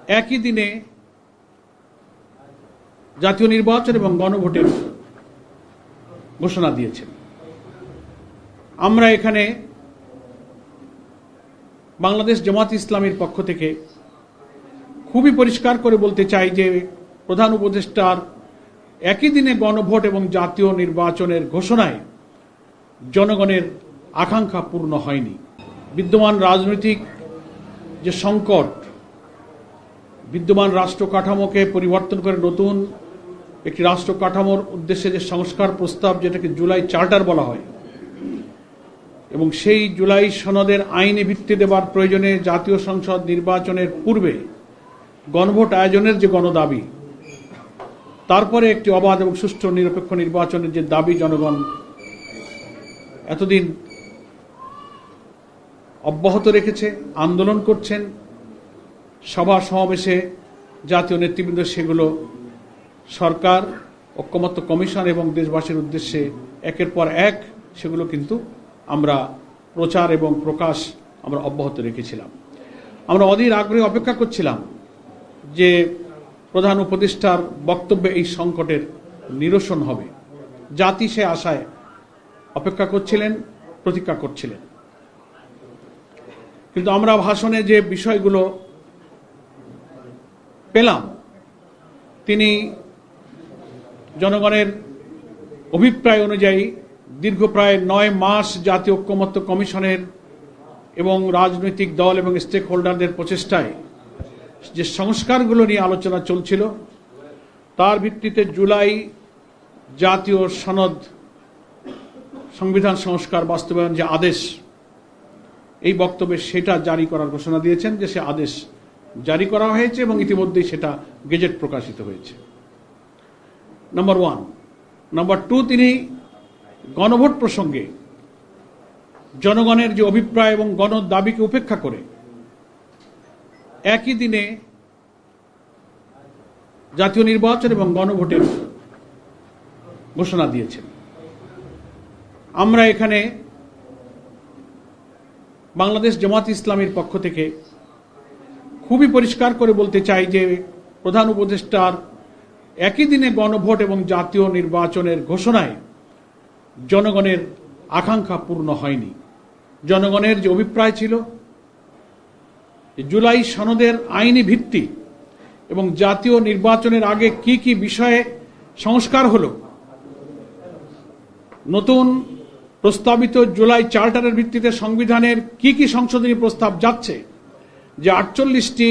একই দিনে জাতীয় নির্বাচন এবং গণভোটের ঘোষণা দিয়েছেন। আমরা এখানে বাংলাদেশ জামাত ইসলামীর পক্ষ থেকে খুবই পরিষ্কার করে বলতে চাই যে প্রধান উপদেষ্টার একই দিনে গণভোট এবং জাতীয় নির্বাচনের ঘোষণায় জনগণের আকাঙ্ক্ষা পূর্ণ হয়নি। বিদ্যমান রাজনৈতিক যে সংকট, বিদ্যমান রাষ্ট্র কাঠামোকে পরিবর্তন করে নতুন একটি রাষ্ট্র কাঠামোর উদ্দেশ্যে যে সংস্কার প্রস্তাব, যেটাকে জুলাই চার্টার বলা হয়, এবং সেই জুলাই সনদের আইনে ভিত্তি দেবার প্রয়োজনে জাতীয় সংসদ নির্বাচনের পূর্বে গণভোট আয়োজনের যে গণদাবি, তারপরে একটি অবাধ এবং সুষ্ঠু নিরপেক্ষ নির্বাচনের যে দাবি জনগণ এতদিন অব্যাহত রেখেছে, আন্দোলন করছেন, সভা সমাবেশে জাতীয় নেতৃবৃন্দ সেগুলো সরকার, ঐকমত্য কমিশন এবং দেশবাসীর উদ্দেশ্যে একের পর এক সেগুলো কিন্তু আমরা প্রচার এবং প্রকাশ আমরা অব্যাহত রেখেছিলাম। আমরা অধীর আগ্রহে অপেক্ষা করছিলাম যে প্রধান উপদেষ্টার বক্তব্যে এই সংকটের নিরসন হবে। জাতি সে আশায় অপেক্ষা করছিলেন, প্রতীক্ষা করছিলেন। কিন্তু আমরা ভাষণে যে বিষয়গুলো পেলাম, তিনি জনগণের অভিপ্রায় অনুযায়ী দীর্ঘ প্রায় 9 মাস জাতীয় ঐকমত্য কমিশনের এবং রাজনৈতিক দল এবং স্টেক হোল্ডারদের প্রচেষ্টায় যে সংস্কারগুলো নিয়ে আলোচনা চলছিল, তার ভিত্তিতে জুলাই জাতীয় সনদ সংবিধান সংস্কার বাস্তবায়ন যে আদেশ, এই বক্তব্যে সেটা জারি করার ঘোষণা দিয়েছেন যে সে আদেশ জারি করা হয়েছে এবং ইতিমধ্যেই সেটা গেজেট প্রকাশিত হয়েছে। নম্বর 1। নম্বর 2, তিনি গণভোট প্রসঙ্গে জনগণের যে অভিপ্রায় এবং গণ দাবিকে উপেক্ষা করে একই দিনে জাতীয় নির্বাচন এবং গণভোটের ঘোষণা দিয়েছেন। আমরা এখানে বাংলাদেশ জামাত ইসলামীর পক্ষ থেকে খুবই পরিষ্কার করে বলতে চাই যে প্রধান উপদেষ্টার একই দিনে গণভোট এবং জাতীয় নির্বাচনের ঘোষণায় জনগণের আকাঙ্ক্ষা পূর্ণ হয়নি। জনগণের যে অভিপ্রায় ছিল জুলাই সনদের আইনি ভিত্তি এবং জাতীয় নির্বাচনের আগে কি কি বিষয়ে সংস্কার হলো, নতুন প্রস্তাবিত জুলাই চার্টারের ভিত্তিতে সংবিধানের কি কি সংশোধনী প্রস্তাব যাচ্ছে, যে 48টি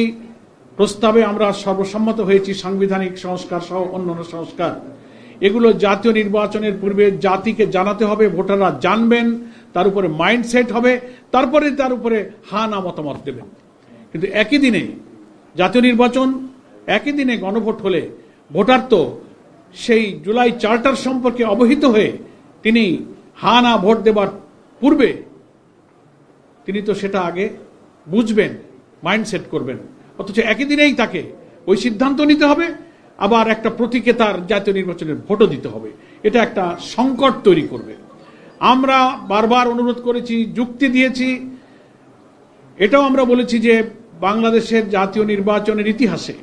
প্রস্তাবে আমরা সর্বসম্মত হয়েছি সাংবিধানিক সংস্কার সহ অন্যান্য সংস্কার, এগুলো জাতীয় নির্বাচনের পূর্বে জাতিকে জানাতে হবে, ভোটাররা জানবেন, তার উপরে মাইন্ডসেট হবে, তারপরে তার উপরে হা না মতামত দেবেন। কিন্তু একই দিনে জাতীয় নির্বাচন, একই দিনে গণভোট হলে ভোটার তো সেই জুলাই চার্টার সম্পর্কে অবহিত হয়ে তিনি হা না ভোট দেবার পূর্বে তিনি তো সেটা আগে বুঝবেন, মাইন্ডসেট করবেন। অথচ একই দিনেই তাকে ওই সিদ্ধান্ত নিতে হবে, আবার একটা প্রতীকে তার জাতীয় নির্বাচনের ভোটও দিতে হবে। এটা একটা সংকট তৈরি করবে। আমরা বারবার অনুরোধ করেছি, যুক্তি দিয়েছি, এটাও আমরা বলেছি যে বাংলাদেশের জাতীয় নির্বাচনের ইতিহাসে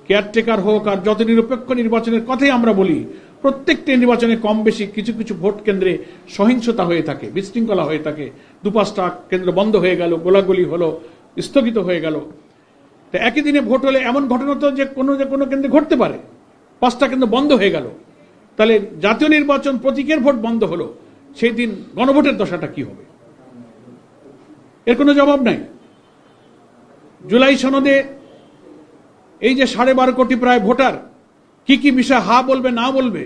কেয়ারটেকার হোক আর যত নিরপেক্ষ নির্বাচনের কথাই আমরা বলি, প্রত্যেকটি নির্বাচনে কম বেশি কিছু কিছু ভোট কেন্দ্রে সহিংসতা হয়ে থাকে, বিশৃঙ্খলা হয়ে থাকে। 2-5টা কেন্দ্র বন্ধ হয়ে গেল, গোলাগুলি হলো, স্থগিত হয়ে গেল। তো একই দিনে ভোট হলে এমন ঘটনা তো যে কোনো কেন্দ্রে ঘটতে পারে, 5টা কেন্দ্র বন্ধ হয়ে গেল। তাহলে জাতীয় নির্বাচন প্রতীকের ভোট বন্ধ হলো, সেই দিন গণভোটের দশাটা কি হবে? এর কোনো জবাব নাই। জুলাই সনদে এই যে 12.5 কোটি প্রায় ভোটার কি কি বিষয় হা বলবে না বলবে,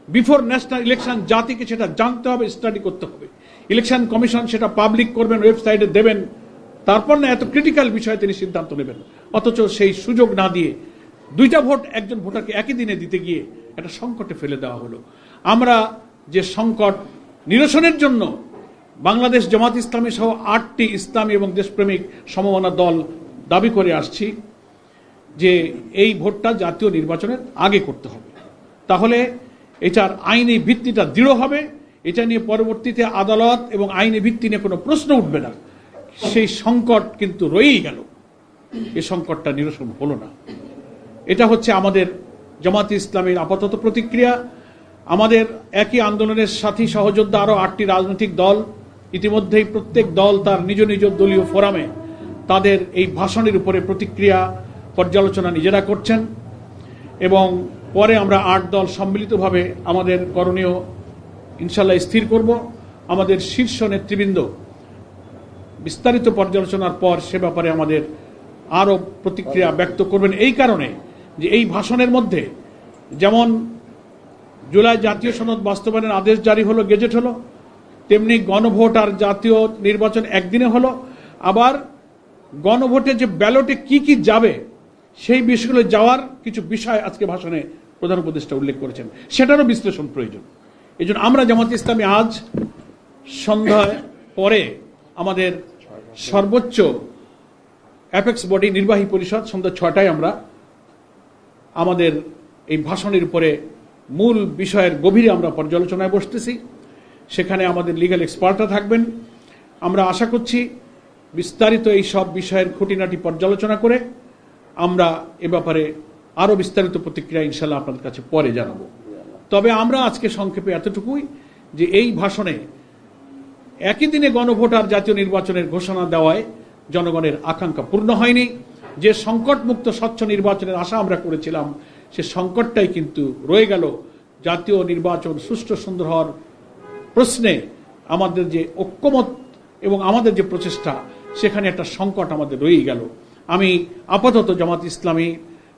বিফোর ন্যাশনাল ইলেকশন জাতিকে সেটা জানতে হবে, স্টাডি করতে হবে। ইলেকশন কমিশন সেটা পাবলিক করবেন, ওয়েবসাইটে দেবেন, তারপর না এত ক্রিটিক্যাল বিষয়ে তিনি সিদ্ধান্ত নেবেন। অথচ সেই সুযোগ না দিয়ে 2টা ভোট একজন ভোটারকে একই দিনে দিতে গিয়ে একটা সংকটে ফেলে দেওয়া হলো। আমরা যে সংকট নিরসনের জন্য বাংলাদেশ জামাত ইসলামী সহ 8টি ইসলামী এবং দেশপ্রেমিক সমমনা দল দাবি করে আসছি যে এই ভোটটা জাতীয় নির্বাচনের আগে করতে হবে, তাহলে এটার আইনি ভিত্তিটা দৃঢ় হবে, এটা নিয়ে পরবর্তীতে আদালত এবং আইনি ভিত্তি নিয়ে কোনো প্রশ্ন উঠবে না। সেই সংকট কিন্তু রয়েই গেল। এই সংকটটা নিরসন হলো না। এটা হচ্ছে আমাদের জামাতে ইসলামীর আপাতত প্রতিক্রিয়া। আমাদের একই আন্দোলনের সাথী সহযোদ্ধা আরো 8টি রাজনৈতিক দল ইতিমধ্যেই প্রত্যেক দল তার নিজ নিজ দলীয় ফোরামে তাদের এই ভাষণের উপরে প্রতিক্রিয়া পর্যালোচনা নিজেরা করছেন এবং পরে আমরা 8 দল সম্মিলিতভাবে আমাদের করণীয় ইনশাল্লাহ স্থির করব। আমাদের শীর্ষ নেতৃবৃন্দ বিস্তারিত পর্যালোচনার পর সে ব্যাপারে আমাদের আরো প্রতিক্রিয়া ব্যক্ত করবেন, এই কারণে যে এই ভাষণের মধ্যে যেমন জুলাই জাতীয় সনদ বাস্তবায়নের আদেশ জারি হলো, গেজেট হলো, তেমনি গণভোট আর জাতীয় নির্বাচন একদিনে হলো। আবার গণভোটে যে ব্যালটে কি কি যাবে সেই বিষয়গুলো যাওয়ার কিছু বিষয় আজকে ভাষণে প্রধান উপদেষ্টা উল্লেখ করেছেন, সেটারও বিশ্লেষণ প্রয়োজন। এই জন্য আমরা জামাত ইসলামী আজ সন্ধ্যায় পরে আমাদের সর্বোচ্চ অ্যাপেক্স বডি নির্বাহী পরিষদ সন্ধ্যা 6টায় আমরা আমাদের এই ভাষণের উপরে মূল বিষয়ের গভীরে আমরা পর্যালোচনায় বসতেছি। সেখানে আমাদের লিগ্যাল এক্সপার্টরা থাকবেন। আমরা আশা করছি বিস্তারিত এই সব বিষয়ের খুঁটিনাটি পর্যালোচনা করে আমরা এ ব্যাপারে আরো বিস্তারিত প্রতিক্রিয়া ইনশাল্লাহ আপনাদের কাছে পরে জানাবো। তবে আমরা আজকে সংক্ষেপে এতটুকুই যে এই ভাষণে একই দিনে গণভোট আর জাতীয় নির্বাচনের ঘোষণা দেওয়ায় জনগণের আকাঙ্ক্ষা পূর্ণ হয়নি। যে সংকটমুক্ত স্বচ্ছ নির্বাচনের আশা আমরা করেছিলাম সে সংকটটাই কিন্তু রয়ে গেল। জাতীয় নির্বাচন সুষ্ঠু সুন্দর হওয়ার প্রশ্নে আমাদের যে ঐক্যমত এবং আমাদের যে প্রচেষ্টা সেখানে একটা সংকট আমাদের রয়েই গেল। আমি আপাতত জামাত ইসলামী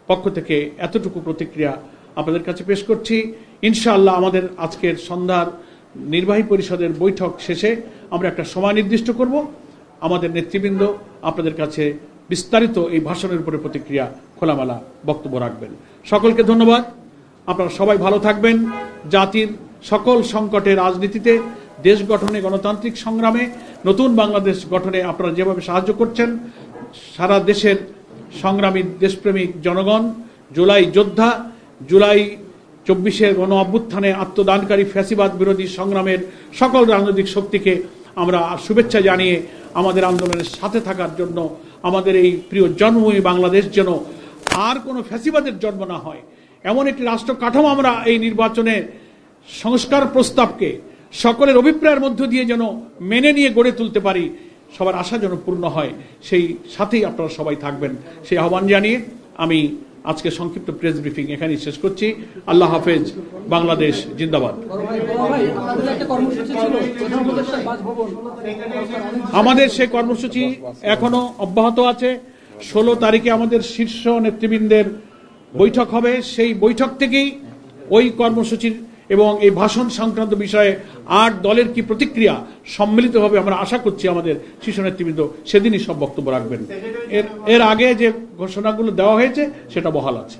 পক্ষ থেকে এতটুকু প্রতিক্রিয়া আপনাদের কাছে পেশ করছি। ইনশাআল্লাহ আমাদের আজকের সন্ধ্যার নির্বাহী পরিষদের বৈঠক শেষে আমরা একটা সময় নির্দিষ্ট করব। আমাদের নেতৃবৃন্দ আপনাদের কাছে বিস্তারিত এই ভাষণের উপরে প্রতিক্রিয়া খোলামেলা বক্তব্য রাখবেন। সকলকে ধন্যবাদ। আপনারা সবাই ভালো থাকবেন। জাতির সকল সংকটে, রাজনীতিতে, দেশ গঠনে, গণতান্ত্রিক সংগ্রামে, নতুন বাংলাদেশ গঠনে আপনারা যেভাবে সাহায্য করছেন, সারা দেশের সংগ্রামী দেশপ্রেমিক জনগণ, জুলাই যোদ্ধা, জুলাই 24-এর গণ অভ্যুত্থানে আত্মদানকারী ফ্যাসিবাদ বিরোধী সংগ্রামের সকল রাজনৈতিক শক্তিকে আমরা শুভেচ্ছা জানিয়ে আমাদের আন্দোলনের সাথে থাকার জন্য, আমাদের এই প্রিয় জন্মভূমি বাংলাদেশ যেন আর কোনো ফ্যাসিবাদের জন্ম না হয় এমন একটি রাষ্ট্র কাঠামো আমরা এই নির্বাচনে সংস্কার প্রস্তাবকে সকলের অভিপ্রায়ের মধ্য দিয়ে যেন মেনে নিয়ে গড়ে তুলতে পারি, সবার আশা যেন পূর্ণ হয়, সেই সাথেই আপনারা সবাই থাকবেন সেই আহ্বান জানিয়ে আমি আজকে সংক্ষিপ্ত প্রেস ব্রিফিং এখানেই শেষ করছি। আল্লাহ হাফেজ। বাংলাদেশ জিন্দাবাদ। আমাদের সেই কর্মসূচি এখনো অব্যাহত আছে। 16 তারিখে আমাদের শীর্ষ নেতৃবৃন্দের বৈঠক হবে। সেই বৈঠক থেকেই ওই কর্মসূচির এবং এই ভাষণ সংক্রান্ত বিষয়ে 8 দলের কি প্রতিক্রিয়া সম্মিলিতভাবে আমরা আশা করছি আমাদের শীর্ষ নেতৃবৃন্দ সেদিনই সব বক্তব্য রাখবেন। এর আগে যে ঘোষণাগুলো দেওয়া হয়েছে সেটা বহাল আছে।